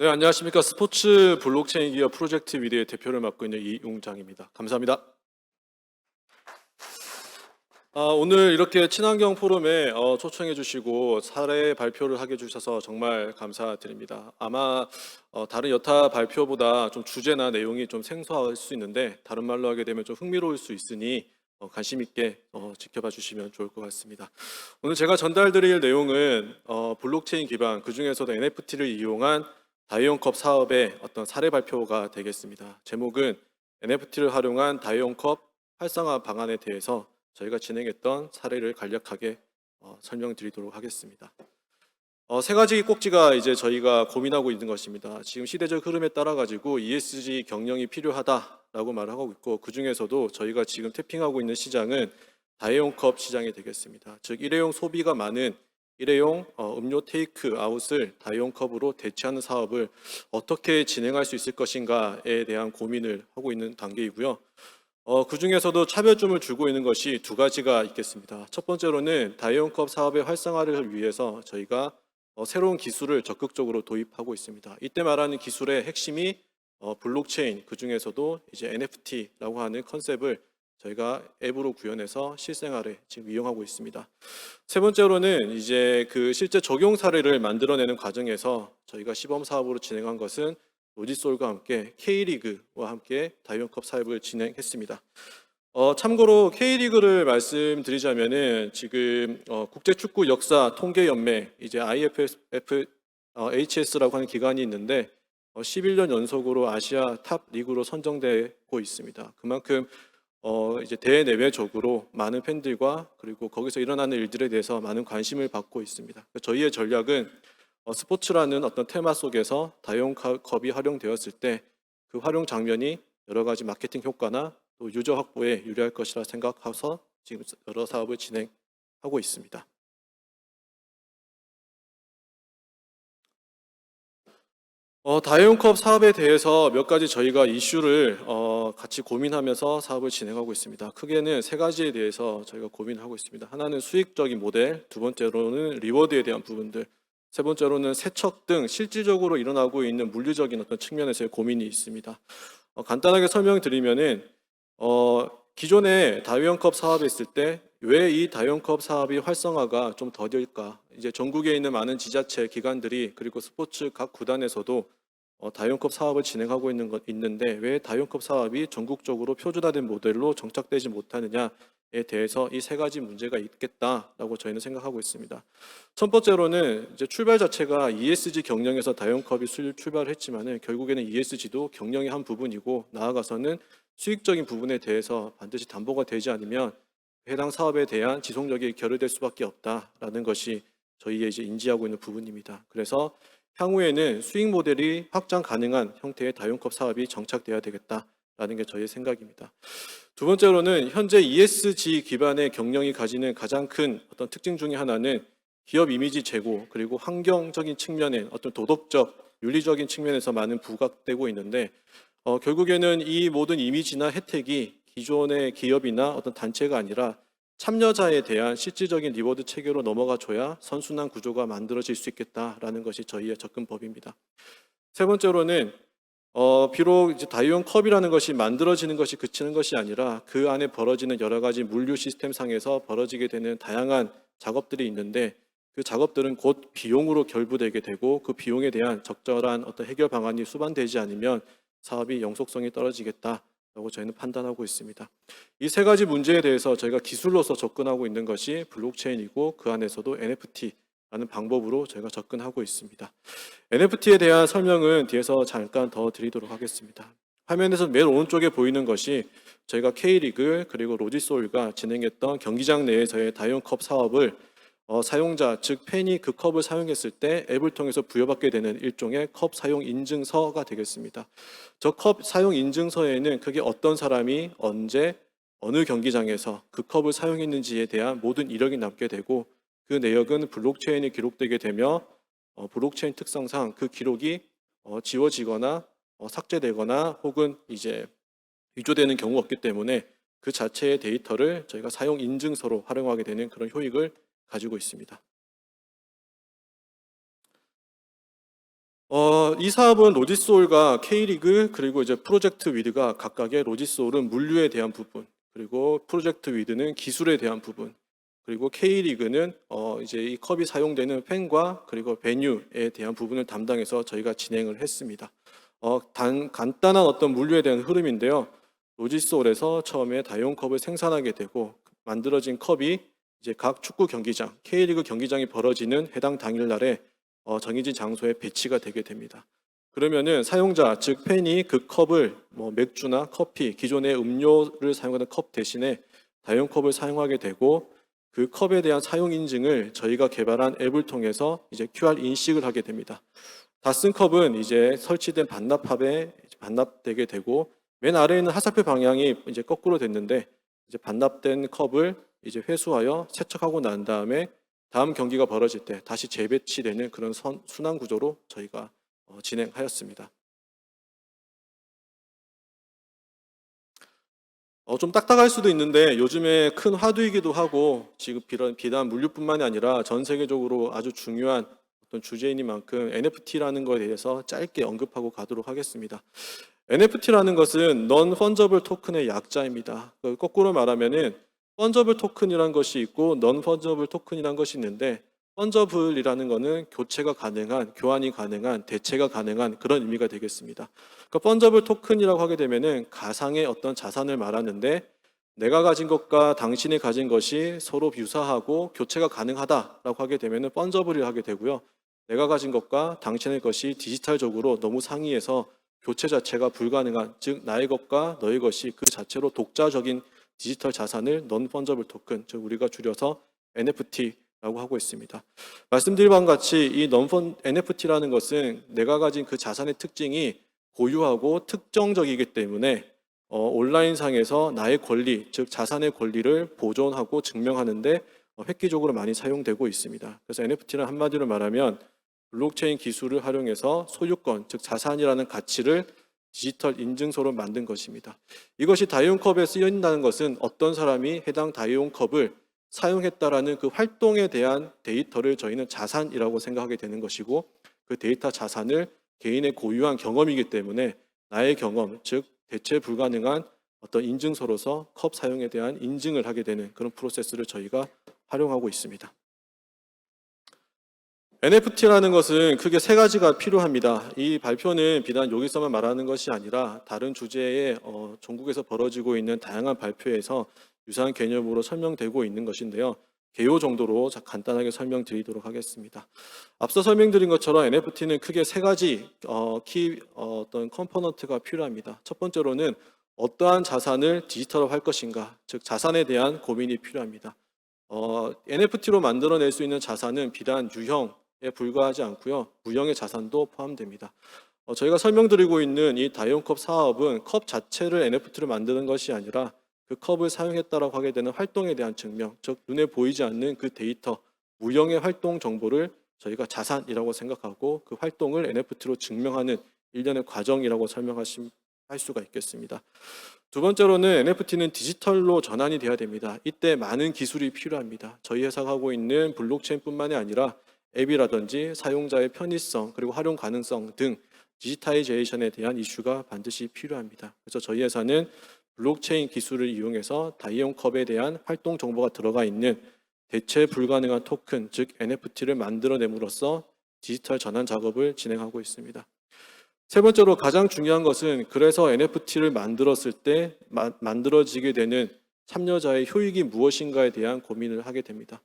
네, 안녕하십니까. 스포츠 블록체인 기업 프로젝트 위드의 대표를 맡고 있는 이용장입니다. 감사합니다. 오늘 이렇게 친환경 포럼에 초청해 주시고 사례 발표를 하게 해주셔서 정말 감사드립니다. 아마 다른 여타 발표보다 좀 주제나 내용이 좀 생소할 수 있는데 다른 말로 하게 되면 좀 흥미로울 수 있으니 관심 있게 지켜봐 주시면 좋을 것 같습니다. 오늘 제가 전달드릴 내용은 블록체인 기반, 그중에서도 NFT를 이용한 다이온컵 사업의 어떤 사례 발표가 되겠습니다. 제목은 NFT를 활용한 다이온컵 활성화 방안에 대해서 저희가 진행했던 사례를 간략하게 설명드리도록 하겠습니다. 세 가지 꼭지가 이제 저희가 고민하고 있는 것입니다. 지금 시대적 흐름에 따라 가지고 ESG 경영이 필요하다라고 말하고 있고, 그 중에서도 저희가 지금 태핑하고 있는 시장은 다이온컵 시장이 되겠습니다. 즉 일회용 소비가 많은 일회용 음료 테이크 아웃을 다이온컵으로 대체하는 사업을 어떻게 진행할 수 있을 것인가에 대한 고민을 하고 있는 단계이고요. 그 중에서도 차별점을 주고 있는 것이 두 가지가 있겠습니다. 첫 번째로는 다이온컵 사업의 활성화를 위해서 저희가 새로운 기술을 적극적으로 도입하고 있습니다. 이때 말하는 기술의 핵심이 블록체인, 그 중에서도 이제 NFT라고 하는 컨셉을 저희가 앱으로 구현해서 실생활에 지금 이용하고 있습니다. 세 번째로는 이제 그 실제 적용 사례를 만들어내는 과정에서 저희가 시범 사업으로 진행한 것은 로지솔과 함께 K리그와 함께 다이온컵 사업을 진행했습니다. 참고로 K리그를 말씀드리자면은 지금 국제축구 역사 통계연맹 이제 IFF HS라고 하는 기관이 있는데 11년 연속으로 아시아 탑 리그로 선정되고 있습니다. 그만큼 이제 대내외적으로 많은 팬들과 그리고 거기서 일어나는 일들에 대해서 많은 관심을 받고 있습니다. 저희의 전략은 스포츠라는 어떤 테마 속에서 다이온컵이 활용되었을 때 그 활용 장면이 여러 가지 마케팅 효과나 또 유저 확보에 유리할 것이라 생각해서 지금 여러 사업을 진행하고 있습니다. 다이온컵 사업에 대해서 몇 가지 저희가 이슈를 같이 고민하면서 사업을 진행하고 있습니다. 크게는 세 가지에 대해서 저희가 고민하고 있습니다. 하나는 수익적인 모델, 두 번째로는 리워드에 대한 부분들, 세 번째로는 세척 등 실질적으로 일어나고 있는 물리적인 어떤 측면에서의 고민이 있습니다. 간단하게 설명드리면은 기존에 다이온컵 사업이 있을 때 왜 이 다이온컵 사업이 활성화가 좀 더딜까? 이제 전국에 있는 많은 지자체 기관들이 그리고 스포츠 각 구단에서도 다이온컵 사업을 진행하고 있는데 왜 다이온컵 사업이 전국적으로 표준화된 모델로 정착되지 못하느냐에 대해서 이 세 가지 문제가 있겠다라고 저희는 생각하고 있습니다. 첫 번째로는 이제 출발 자체가 ESG 경영에서 다이온컵이 출발했지만은 결국에는 ESG도 경영의 한 부분이고 나아가서는 수익적인 부분에 대해서 반드시 담보가 되지 않으면 해당 사업에 대한 지속력이 결여될 수밖에 없다라는 것이 저희의 이제 인지하고 있는 부분입니다. 그래서 향후에는 수익 모델이 확장 가능한 형태의 다용컵 사업이 정착돼야 되겠다라는 게 저희의 생각입니다. 두 번째로는 현재 ESG 기반의 경영이 가지는 가장 큰 어떤 특징 중에 하나는 기업 이미지 제고 그리고 환경적인 측면에 어떤 도덕적, 윤리적인 측면에서 많은 부각되고 있는데 결국에는 이 모든 이미지나 혜택이 기존의 기업이나 어떤 단체가 아니라 참여자에 대한 실질적인 리워드 체계로 넘어가 줘야 선순환 구조가 만들어질 수 있겠다라는 것이 저희의 접근법입니다. 세 번째로는 비록 이제 다이온 컵이라는 것이 만들어지는 것이 그치는 것이 아니라 그 안에 벌어지는 여러 가지 물류 시스템 상에서 벌어지게 되는 다양한 작업들이 있는데 그 작업들은 곧 비용으로 결부되게 되고 그 비용에 대한 적절한 어떤 해결 방안이 수반되지 않으면 사업이 영속성이 떨어지겠다라고 저희는 판단하고 있습니다. 이 세 가지 문제에 대해서 저희가 기술로서 접근하고 있는 것이 블록체인이고 그 안에서도 NFT라는 방법으로 저희가 접근하고 있습니다. NFT에 대한 설명은 뒤에서 잠깐 더 드리도록 하겠습니다. 화면에서 맨 오른쪽에 보이는 것이 저희가 K리그 그리고 로지솔가 진행했던 경기장 내에서의 다이온컵 사업을 사용자, 즉 팬이 그 컵을 사용했을 때 앱을 통해서 부여받게 되는 일종의 컵 사용 인증서가 되겠습니다. 저 컵 사용 인증서에는 그게 어떤 사람이 언제 어느 경기장에서 그 컵을 사용했는지에 대한 모든 이력이 남게 되고 그 내역은 블록체인에 기록되게 되며 블록체인 특성상 그 기록이 지워지거나 삭제되거나 혹은 이제 위조되는 경우가 없기 때문에 그 자체의 데이터를 저희가 사용 인증서로 활용하게 되는 그런 효익을 가지고 있습니다. 이 사업은 로지소울과 K리그 그리고 이제 프로젝트 위드가 각각의 로지소울은 물류에 대한 부분, 그리고 프로젝트 위드는 기술에 대한 부분, 그리고 K리그는 이제 이 컵이 사용되는 팬과 그리고 베뉴에 대한 부분을 담당해서 저희가 진행을 했습니다. 간단한 어떤 물류에 대한 흐름인데요. 로지소울에서 처음에 다이온 컵을 생산하게 되고 만들어진 컵이 이제 각 축구 경기장, K리그 경기장이 벌어지는 해당 당일날에 정해진 장소에 배치가 되게 됩니다. 그러면은 사용자, 즉 팬이 그 컵을 뭐 맥주나 커피, 기존의 음료를 사용하는 컵 대신에 다이온 컵을 사용하게 되고 그 컵에 대한 사용 인증을 저희가 개발한 앱을 통해서 이제 QR 인식을 하게 됩니다. 다 쓴 컵은 이제 설치된 반납합에 반납되게 되고 맨 아래에 있는 하사표 방향이 이제 거꾸로 됐는데 이제 반납된 컵을 이제 회수하여 세척하고 난 다음에 다음 경기가 벌어질 때 다시 재배치되는 그런 순환 구조로 저희가 진행하였습니다. 좀 딱딱할 수도 있는데 요즘에 큰 화두이기도 하고 지금 비단 물류뿐만이 아니라 전 세계적으로 아주 중요한 어떤 주제이니만큼 NFT라는 것에 대해서 짧게 언급하고 가도록 하겠습니다. NFT라는 것은 Non-Fungible 토큰의 약자입니다. 거꾸로 말하면은 펀저블 토큰이라는 것이 있고 Non-Fungible 토큰이라는 것이 있는데 펀저블이라는 것은 교체가 가능한, 교환이 가능한, 대체가 가능한 그런 의미가 되겠습니다. 그러니까 펀저블 토큰이라고 하게 되면은 가상의 어떤 자산을 말하는데 내가 가진 것과 당신이 가진 것이 서로 유사하고 교체가 가능하다라고 하게 되면은 펀저블을 하게 되고요. 내가 가진 것과 당신의 것이 디지털적으로 너무 상이해서 교체 자체가 불가능한, 즉 나의 것과 너의 것이 그 자체로 독자적인 디지털 자산을 Non-Fungible 토큰, 즉 우리가 줄여서 NFT라고 하고 있습니다. 말씀드린 바와 같이 이 NFT라는 것은 내가 가진 그 자산의 특징이 고유하고 특정적이기 때문에 온라인상에서 나의 권리, 즉 자산의 권리를 보존하고 증명하는데 획기적으로 많이 사용되고 있습니다. 그래서 NFT는 한마디로 말하면 블록체인 기술을 활용해서 소유권, 즉 자산이라는 가치를 디지털 인증서로 만든 것입니다. 이것이 다이온컵에 쓰인다는 것은 어떤 사람이 해당 다이온컵을 사용했다라는 그 활동에 대한 데이터를 저희는 자산이라고 생각하게 되는 것이고 그 데이터 자산을 개인의 고유한 경험이기 때문에 나의 경험, 즉 대체 불가능한 어떤 인증서로서 컵 사용에 대한 인증을 하게 되는 그런 프로세스를 저희가 활용하고 있습니다. NFT라는 것은 크게 세 가지가 필요합니다. 이 발표는 비단 여기서만 말하는 것이 아니라 다른 주제에 전국에서 벌어지고 있는 다양한 발표에서 유사한 개념으로 설명되고 있는 것인데요. 개요 정도로 간단하게 설명드리도록 하겠습니다. 앞서 설명드린 것처럼 NFT는 크게 세 가지 어떤 컴포넌트가 필요합니다. 첫 번째로는 어떠한 자산을 디지털화할 것인가, 즉 자산에 대한 고민이 필요합니다. NFT로 만들어낼 수 있는 자산은 비단 유형에 불과하지 않고요. 무형의 자산도 포함됩니다. 저희가 설명드리고 있는 이 다이온컵 사업은 컵 자체를 NFT로 만드는 것이 아니라 그 컵을 사용했다라고 하게 되는 활동에 대한 증명, 즉 눈에 보이지 않는 그 데이터, 무형의 활동 정보를 저희가 자산이라고 생각하고 그 활동을 NFT로 증명하는 일련의 과정이라고 할 수가 있겠습니다. 두 번째로는 NFT는 디지털로 전환이 돼야 됩니다. 이때 많은 기술이 필요합니다. 저희 회사가 하고 있는 블록체인뿐만이 아니라 앱이라든지 사용자의 편의성 그리고 활용 가능성 등 디지타이제이션에 대한 이슈가 반드시 필요합니다. 그래서 저희 회사는 블록체인 기술을 이용해서 다이온컵에 대한 활동 정보가 들어가 있는 대체 불가능한 토큰, 즉 NFT를 만들어냄으로써 디지털 전환 작업을 진행하고 있습니다. 세 번째로 가장 중요한 것은 그래서 NFT를 만들었을 때 만들어지게 되는 참여자의 효익이 무엇인가에 대한 고민을 하게 됩니다.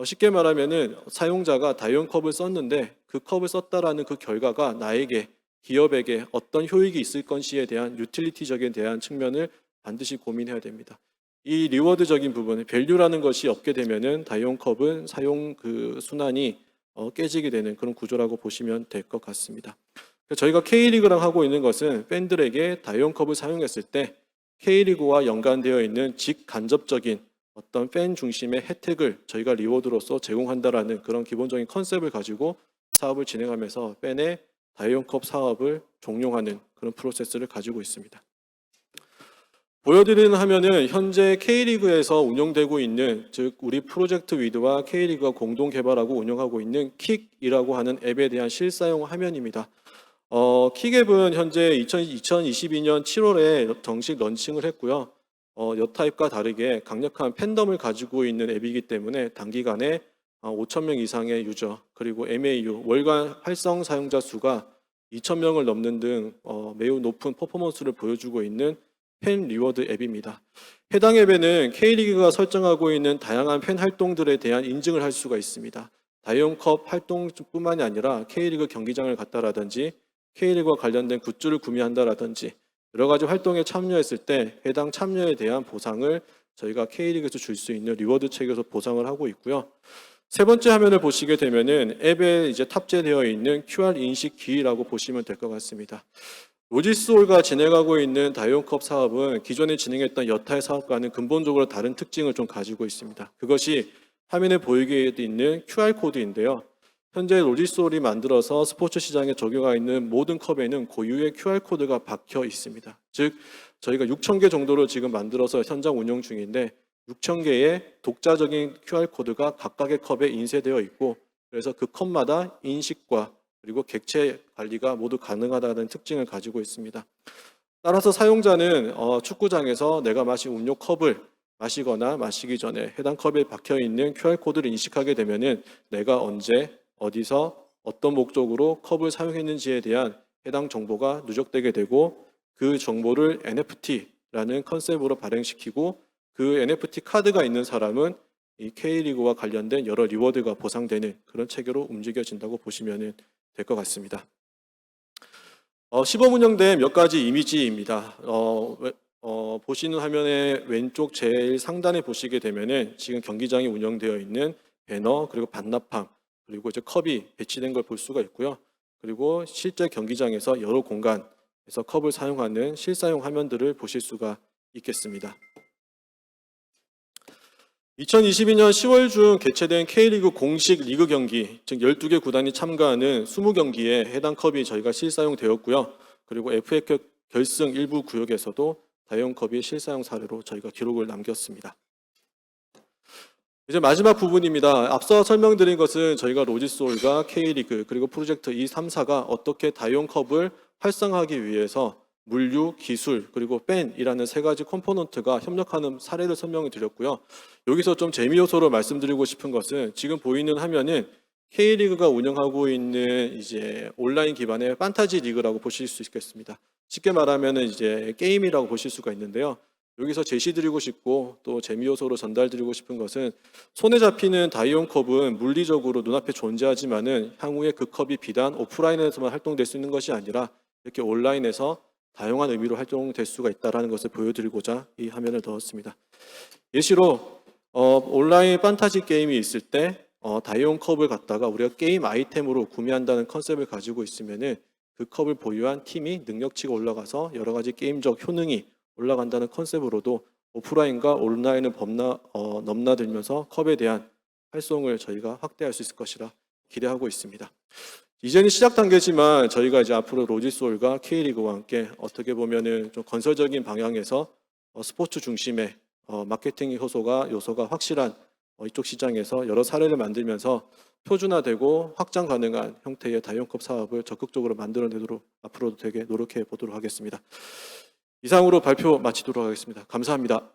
쉽게 말하면은 사용자가 다이온컵을 썼는데 그 컵을 썼다라는 그 결과가 나에게 기업에게 어떤 효익이 있을 것인지에 대한 유틸리티적인 대한 측면을 반드시 고민해야 됩니다. 이 리워드적인 부분, 밸류라는 것이 없게 되면은 다이온컵은 사용 그 순환이 깨지게 되는 그런 구조라고 보시면 될 것 같습니다. 저희가 K리그랑 하고 있는 것은 팬들에게 다이온컵을 사용했을 때 K리그와 연관되어 있는 직간접적인 어떤 팬 중심의 혜택을 저희가 리워드로서 제공한다라는 그런 기본적인 컨셉을 가지고 사업을 진행하면서 팬의 다이온컵 사업을 종용하는 그런 프로세스를 가지고 있습니다. 보여드리는 화면은 현재 K리그에서 운영되고 있는, 즉 우리 프로젝트 위드와 K리그가 공동 개발하고 운영하고 있는 킥이라고 하는 앱에 대한 실사용 화면입니다. 키갭은 현재 2022년 7월에 정식 런칭을 했고요. 여타입과 다르게 강력한 팬덤을 가지고 있는 앱이기 때문에 단기간에 5,000명 이상의 유저, 그리고 MAU, 월간 활성 사용자 수가 2,000명을 넘는 등 매우 높은 퍼포먼스를 보여주고 있는 팬 리워드 앱입니다. 해당 앱에는 K리그가 설정하고 있는 다양한 팬 활동들에 대한 인증을 할 수가 있습니다. 다이온컵 활동뿐만이 아니라 K리그 경기장을 갔다라든지 K리그와 관련된 굿즈를 구매한다라든지 여러 가지 활동에 참여했을 때 해당 참여에 대한 보상을 저희가 K리그에서 줄 수 있는 리워드 책에서 보상을 하고 있고요. 세 번째 화면을 보시게 되면은 앱에 이제 탑재되어 있는 QR 인식 기기라고 보시면 될 것 같습니다. 로지스홀가 진행하고 있는 다이온컵 사업은 기존에 진행했던 여타의 사업과는 근본적으로 다른 특징을 좀 가지고 있습니다. 그것이 화면에 보이게 있는 QR코드인데요. 현재 로지스홀이 만들어서 스포츠 시장에 적용하고 있는 모든 컵에는 고유의 QR코드가 박혀 있습니다. 즉 저희가 6,000개 정도로 지금 만들어서 현장 운영 중인데 6,000개의 독자적인 QR코드가 각각의 컵에 인쇄되어 있고 그래서 그 컵마다 인식과 그리고 객체 관리가 모두 가능하다는 특징을 가지고 있습니다. 따라서 사용자는 축구장에서 내가 마신 음료 컵을 마시거나 마시기 전에 해당 컵에 박혀 있는 QR코드를 인식하게 되면은 내가 언제 어디서 어떤 목적으로 컵을 사용했는지에 대한 해당 정보가 누적되게 되고 그 정보를 NFT라는 컨셉으로 발행시키고 그 NFT 카드가 있는 사람은 이 K리그와 관련된 여러 리워드가 보상되는 그런 체계로 움직여진다고 보시면 될 것 같습니다. 시범 운영된 몇 가지 이미지입니다. 보시는 화면의 왼쪽 제일 상단에 보시게 되면은 지금 경기장이 운영되어 있는 배너 그리고 반납함 그리고 이제 컵이 배치된 걸 볼 수가 있고요. 그리고 실제 경기장에서 여러 공간에서 컵을 사용하는 실사용 화면들을 보실 수가 있겠습니다. 2022년 10월 중 개최된 K리그 공식 리그 경기, 즉 12개 구단이 참가하는 20경기에 해당 컵이 저희가 실사용되었고요. 그리고 FA컵 결승 일부 구역에서도 다이온컵이 실사용 사례로 저희가 기록을 남겼습니다. 이제 마지막 부분입니다. 앞서 설명드린 것은 저희가 로지스홀과 K리그 그리고 프로젝트 2, 3, 4가 어떻게 다이온컵을 활성화하기 위해서 물류, 기술, 그리고 팬이라는 세 가지 컴포넌트가 협력하는 사례를 설명을 드렸고요. 여기서 좀 재미 요소로 말씀드리고 싶은 것은 지금 보이는 화면은 K리그가 운영하고 있는 이제 온라인 기반의 판타지 리그라고 보실 수 있겠습니다. 쉽게 말하면 이제 게임이라고 보실 수가 있는데요. 여기서 제시드리고 싶고 또 재미 요소로 전달드리고 싶은 것은 손에 잡히는 다이온컵은 물리적으로 눈앞에 존재하지만은 향후에 그 컵이 비단 오프라인에서만 활동될 수 있는 것이 아니라 이렇게 온라인에서 다양한 의미로 활동될 수가 있다는 것을 보여드리고자 이 화면을 넣었습니다. 예시로 온라인 판타지 게임이 있을 때 다이온컵을 갖다가 우리가 게임 아이템으로 구매한다는 컨셉을 가지고 있으면은 그 컵을 보유한 팀이 능력치가 올라가서 여러 가지 게임적 효능이 올라간다는 컨셉으로도 오프라인과 온라인을 넘나들면서 컵에 대한 활성을 저희가 확대할 수 있을 것이라 기대하고 있습니다. 이제는 시작 단계지만 저희가 이제 앞으로 로지스홀과 K리그와 함께 어떻게 보면은 좀 건설적인 방향에서 스포츠 중심의 마케팅 요소가 확실한 이쪽 시장에서 여러 사례를 만들면서 표준화되고 확장 가능한 형태의 다이온컵 사업을 적극적으로 만들어내도록 앞으로도 되게 노력해 보도록 하겠습니다. 이상으로 발표 마치도록 하겠습니다. 감사합니다.